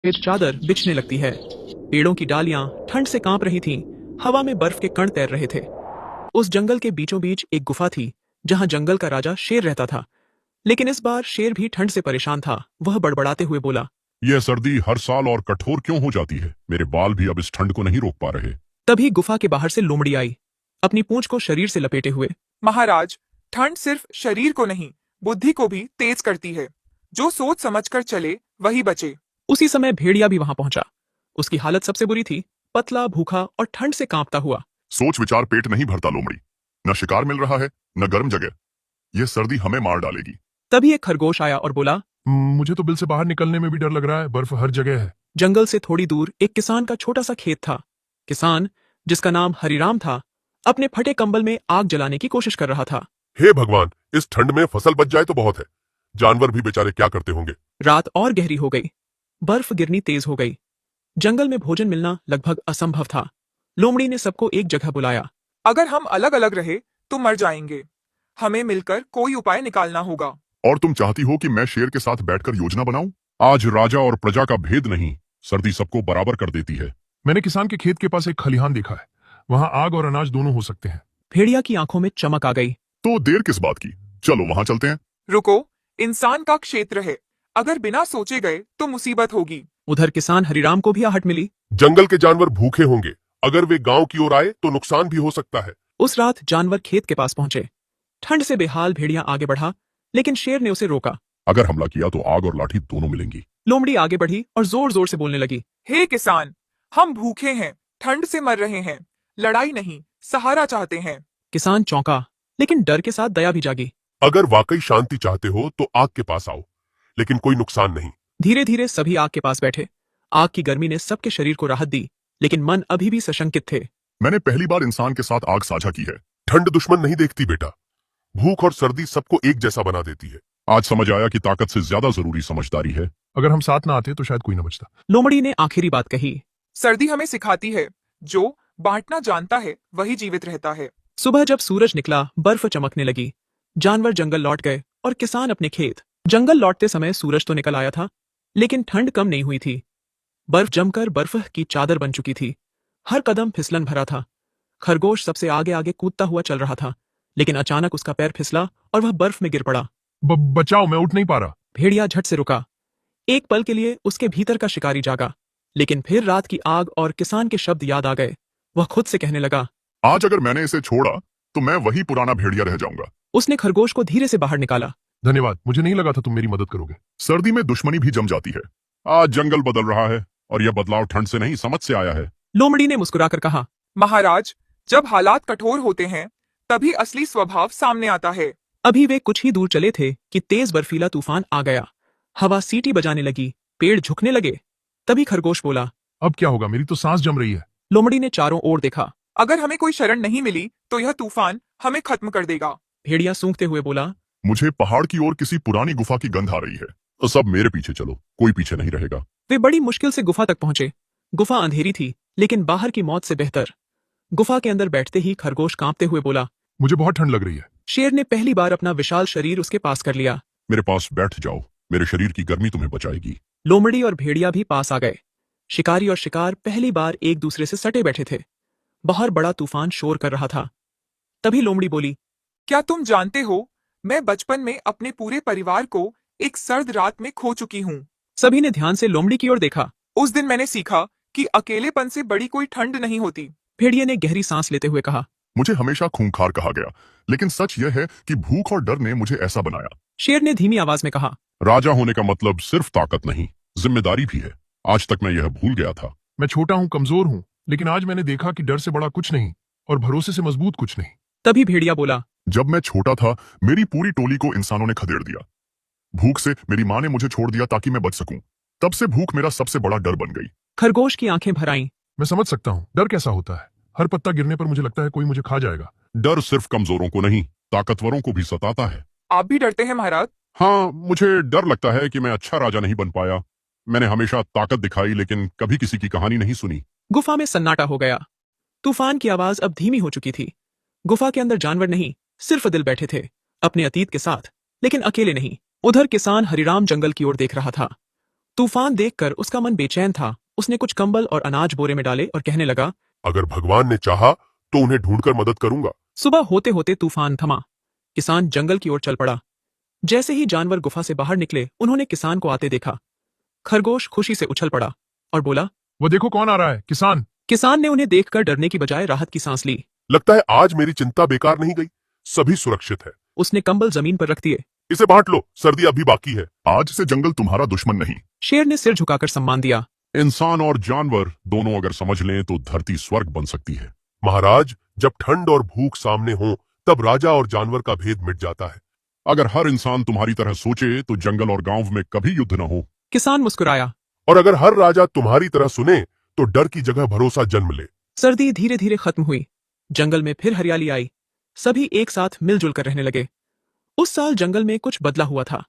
एक चादर बिछने लगती है। पेड़ों की डालियां ठंड से कांप रही थीं, हवा में बर्फ के कण तैर रहे थे। उस जंगल के बीचों बीच एक गुफा थी, जहां जंगल का राजा शेर रहता था। लेकिन इस बार शेर भी ठंड से परेशान था। वह बड़बड़ाते हुए बोला। यह सर्दी हर साल और कठोर क्यों हो जाती है? मेरे बाल भी अब इस ठंड को नहीं रोक पा रहे। तभी गुफा के बाहर से लोमड़ी आई, अपनी पूंछ को शरीर से लपेटे हुए। महाराज, ठंड सिर्फ शरीर को नहीं, बुद्धि को भी तेज करती है। जो सोच समझकर चले वही बचे। उसी समय भेड़िया भी वहां पहुंचा। उसकी हालत सबसे बुरी थी, पतला, भूखा और ठंड से कांपता हुआ। सोच विचार पेट नहीं भरता लोमड़ी। न शिकार मिल रहा है, न गर्म जगह। यह सर्दी हमें मार डालेगी। तभी एक खरगोश आया और बोला। मुझे तो बिल से बाहर निकलने में भी डर लग रहा है, बर्फ हर जगह है। जंगल से थोड़ी दूर एक किसान का छोटा सा खेत था। किसान, जिसका नाम हरिराम था, अपने फटे कंबल में आग जलाने की कोशिश कर रहा था। हे भगवान, इस ठंड में फसल बच जाए तो बहुत है। जानवर भी बेचारे क्या करते होंगे। रात और गहरी हो गई, बर्फ गिरनी तेज हो गई। जंगल में भोजन मिलना लगभग असंभव था। लोमड़ी ने सबको एक जगह बुलाया। अगर हम अलग अलग रहे तो मर जाएंगे। हमें मिलकर कोई उपाय निकालना होगा। और तुम चाहती हो कि मैं शेर के साथ बैठकर योजना बनाऊं? आज राजा और प्रजा का भेद नहीं, सर्दी सबको बराबर कर देती है। मैंने किसान के खेत के पास एक खलिहान देखा है, वहां आग और अनाज दोनों हो सकते हैं। भेड़िया की आंखों में चमक आ गई। तो देर किस बात की, चलो वहां चलते हैं। रुको, इंसान का क्षेत्र है। अगर बिना सोचे गए तो मुसीबत होगी। उधर किसान हरिराम को भी आहट मिली। जंगल के जानवर भूखे होंगे, अगर वे गांव की ओर आए तो नुकसान भी हो सकता है। उस रात जानवर खेत के पास पहुंचे। ठंड से बेहाल भेड़िया आगे बढ़ा, लेकिन शेर ने उसे रोका। अगर हमला किया तो आग और लाठी दोनों मिलेंगी। लोमड़ी आगे बढ़ी और जोर जोर से बोलने लगी। हे किसान, हम भूखे हैं, ठंड से मर रहे हैं। लड़ाई नहीं, सहारा चाहते हैं। किसान चौंका, लेकिन डर के साथ दया भी जागी। अगर वाकई शांति चाहते हो तो आग के पास आओ, लेकिन कोई नुकसान नहीं। धीरे धीरे सभी आग के पास बैठे। आग की गर्मी ने सबके शरीर को राहत दी, लेकिन मन अभी भी सशंकित थे। मैंने पहली बार इंसान के साथ आग साझा की है। ठंड दुश्मन नहीं देखती बेटा, भूख और सर्दी सबको एक जैसा बना देती है। आज समझ आया कि ताकत से ज्यादा जरूरी समझदारी है। अगर हम साथ ना आते तो शायद कोई ना बचता। लोमड़ी ने आखिरी बात कही। सर्दी हमें सिखाती है, जो बांटना जानता है वही जीवित रहता है। सुबह जब सूरज निकला, बर्फ चमकने लगी। जानवर जंगल लौट गए और किसान अपने खेत। जंगल लौटते समय सूरज तो निकल आया था, लेकिन ठंड कम नहीं हुई थी। बर्फ जमकर बर्फ की चादर बन चुकी थी। हर कदम फिसलन भरा था। खरगोश सबसे आगे आगे कूदता हुआ चल रहा था, लेकिन अचानक उसका पैर फिसला और वह बर्फ में गिर पड़ा। बचाओ, मैं उठ नहीं पा रहा। भेड़िया झट से रुका। एक पल के लिए उसके भीतर का शिकारी जागा, लेकिन फिर रात की आग और किसान के शब्द याद आ गए। वह खुद से कहने लगा। आज अगर मैंने इसे छोड़ा तो मैं वही पुराना भेड़िया रह जाऊंगा। उसने खरगोश को धीरे से बाहर निकाला। धन्यवाद, मुझे नहीं लगा था तुम मेरी मदद करोगे। सर्दी में दुश्मनी भी जम जाती है। आज जंगल बदल रहा है और यह बदलाव ठंड से नहीं, समझ से आया है। लोमड़ी ने मुस्कुराकर कहा। महाराज, जब हालात कठोर होते हैं तभी असली स्वभाव सामने आता है। अभी वे कुछ ही दूर चले थे कि तेज बर्फीला तूफान आ गया। हवा सीटी बजाने लगी, पेड़ झुकने लगे। तभी खरगोश बोला। अब क्या होगा, मेरी तो सांस जम रही है। लोमड़ी ने चारों ओर देखा। अगर हमें कोई शरण नहीं मिली तो यह तूफान हमें खत्म कर देगा। भेड़िया सूंघते हुए बोला। मुझे पहाड़ की ओर किसी पुरानी गुफा की गंध आ रही है। तो सब मेरे पीछे चलो, कोई पीछे नहीं रहेगा। वे बड़ी मुश्किल से गुफा तक पहुंचे। गुफा अंधेरी थी, लेकिन बाहर की मौत से बेहतर। गुफा के अंदर बैठते ही खरगोश कांपते हुए बोला। मुझे बहुत ठंड लग रही है। शेर ने पहली बार अपना विशाल शरीर उसके पास कर लिया। मेरे पास बैठ जाओ, मेरे शरीर की गर्मी तुम्हें बचाएगी। लोमड़ी और भेड़िया भी पास आ गए। शिकारी और शिकार पहली बार एक दूसरे से सटे बैठे थे। बाहर बड़ा तूफान शोर कर रहा था। तभी लोमड़ी बोली। क्या तुम जानते हो, मैं बचपन में अपने पूरे परिवार को एक सर्द रात में खो चुकी हूँ। सभी ने ध्यान से लोमड़ी की ओर देखा। उस दिन मैंने सीखा कि अकेलेपन से बड़ी कोई ठंड नहीं होती। भेड़िए ने गहरी सांस लेते हुए कहा। मुझे हमेशा खूंखार कहा गया, लेकिन सच यह है कि भूख और डर ने मुझे ऐसा बनाया। शेर ने धीमी आवाज में कहा। राजा होने का मतलब सिर्फ ताकत नहीं, जिम्मेदारी भी है। आज तक मैं यह भूल गया था। मैं छोटा हूँ, कमजोर हूँ, लेकिन आज मैंने देखा कि डर से बड़ा कुछ नहीं और भरोसे से मजबूत कुछ नहीं। तभी भेड़िया बोला। जब मैं छोटा था, मेरी पूरी टोली को इंसानों ने खदेड़ दिया। भूख से मेरी माँ ने मुझे छोड़ दिया ताकि मैं बच सकूं। तब से भूख मेरा सबसे बड़ा डर बन गई। खरगोश की आंखें भर आईं। मैं समझ सकता हूँ डर कैसा होता है। हर पत्ता गिरने पर मुझे लगता है कोई मुझे खा जाएगा। डर सिर्फ कमजोरों को नहीं, ताकतवरों को भी सताता है। आप भी डरते हैं महाराज? हाँ, मुझे डर लगता है कि मैं अच्छा राजा नहीं बन पाया। मैंने हमेशा ताकत दिखाई, लेकिन कभी किसी की कहानी नहीं सुनी। गुफा में सन्नाटा हो गया। तूफान की आवाज अब धीमी हो चुकी थी। गुफा के अंदर जानवर नहीं, सिर्फ दिल बैठे थे, अपने अतीत के साथ, लेकिन अकेले नहीं। उधर किसान हरिराम जंगल की ओर देख रहा था। तूफान देखकर उसका मन बेचैन था। उसने कुछ कंबल और अनाज बोरे में डाले और कहने लगा, अगर भगवान ने चाहा तो उन्हें ढूंढकर मदद करूंगा। सुबह होते होते तूफान थमा। किसान जंगल की ओर चल पड़ा। जैसे ही जानवर गुफा से बाहर निकले, उन्होंने किसान को आते देखा। खरगोश खुशी से उछल पड़ा और बोला, वो देखो कौन आ रहा है, किसान। किसान ने उन्हें देखकर डरने की बजाय राहत की सांस ली। लगता है आज मेरी चिंता बेकार नहीं गई, सभी सुरक्षित है। उसने कंबल जमीन पर रख दिए। इसे बांट लो, सर्दी अभी बाकी है। आज से जंगल तुम्हारा दुश्मन नहीं। शेर ने सिर झुकाकर सम्मान दिया। इंसान और जानवर दोनों अगर समझ लें तो धरती स्वर्ग बन सकती है। महाराज, जब ठंड और भूख सामने हो तब राजा और जानवर का भेद मिट जाता है। अगर हर इंसान तुम्हारी तरह सोचे तो जंगल और गांव में कभी युद्ध न हो। किसान मुस्कुराया। और अगर हर राजा तुम्हारी तरह सुने तो डर की जगह भरोसा जन्म ले। सर्दी धीरे धीरे खत्म हुई। जंगल में फिर हरियाली आई। सभी एक साथ मिलजुल कर रहने लगे। उस साल जंगल में कुछ बदला हुआ था।